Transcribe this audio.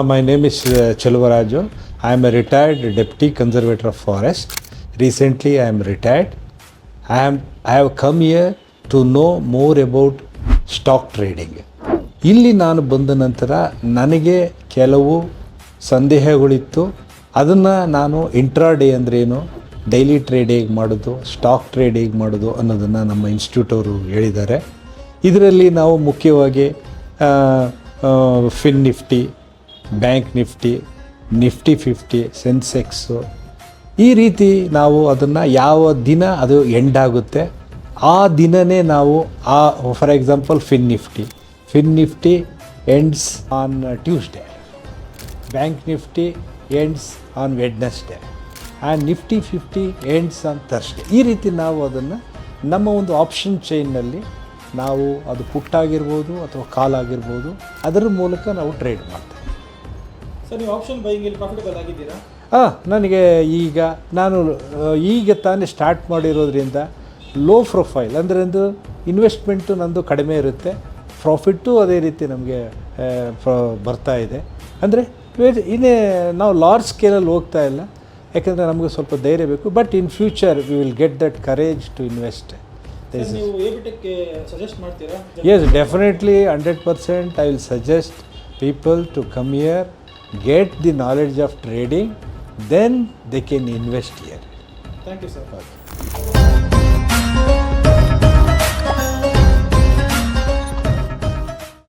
My name is Chelvaraju. I am a retired Deputy Conservator of Forest. Recently, I am retired. I have come here to know more about stock trading. ಇಲ್ಲಿ ನಾನು ಬಂದ ನಂತರ ನನಗೆ ಕೆಲವು ಸಂದೇಹಗಳಿತ್ತು. ಅದನ್ನು ನಾನು intraday ಅಂದ್ರೇನು, ಡೈಲಿ ಟ್ರೇಡ್ ಹೇಗೆ ಮಾಡೋದು, ಸ್ಟಾಕ್ ಟ್ರೇಡ್ ಹೇಗೆ ಮಾಡೋದು ಅನ್ನೋದನ್ನು ನಮ್ಮ ಇನ್ಸ್ಟಿಟ್ಯೂಟ್ ಅವರು ಹೇಳಿದ್ದಾರೆ. ಇದರಲ್ಲಿ ನಾವು ಮುಖ್ಯವಾಗಿ fin Nifty, bank Nifty, Nifty 50, Sensex, ಈ ರೀತಿ ನಾವು ಅದನ್ನು ಯಾವ ದಿನ ಅದು ಎಂಡ್ ಆಗುತ್ತೆ ಆ ದಿನವೇ ನಾವು for example fin Nifty ends on Tuesday, bank Nifty ends on Wednesday and Nifty 50 ends on Thursday. ಈ ರೀತಿ ನಾವು ಅದನ್ನು ನಮ್ಮ ಒಂದು ಆಪ್ಷನ್ ಚೈನ್ನಲ್ಲಿ ನಾವು ಅದು ಪುಟ್ ಆಗಿರ್ಬೋದು ಅಥವಾ ಕಾಲ್ ಆಗಿರ್ಬೋದು, ಅದರ ಮೂಲಕ ನಾವು ಟ್ರೇಡ್ ಮಾಡ್ತೇವೆ. ಸರ್, ನೀವು ಆಪ್ಷನ್ ಬೈಯಿಂಗಲ್ಲಿ ಪ್ರಾಫಿಟಬಲ್ ಆಗಿದ್ದೀರಾ? ನನಗೆ ನಾನು ಈಗ ತಾನೇ ಸ್ಟಾರ್ಟ್ ಮಾಡಿರೋದ್ರಿಂದ ಲೋ ಪ್ರೊಫೈಲ್ ಅಂದರೆ ಒಂದು ಇನ್ವೆಸ್ಟ್ಮೆಂಟು ನಂದು ಕಡಿಮೆ ಇರುತ್ತೆ, ಪ್ರಾಫಿಟ್ಟು ಅದೇ ರೀತಿ ನಮಗೆ ಬರ್ತಾ ಇದೆ. ಅಂದರೆ ಇನ್ನೇ ನಾವು ಲಾರ್ಜ್ ಸ್ಕೇಲಲ್ಲಿ ಹೋಗ್ತಾ ಇಲ್ಲ, ಯಾಕೆಂದರೆ ನಮಗೆ ಸ್ವಲ್ಪ ಧೈರ್ಯ ಬೇಕು. But in future we will get that courage to invest. ನೀವು ಎಬಿಟೆಕ್ಗೆ ಸಜೆಸ್ಟ್ ಮಾಡ್ತೀರಾ? Yes, definitely 100% I will suggest people to come here, get the knowledge of trading, then they can invest here. Thank you, sir.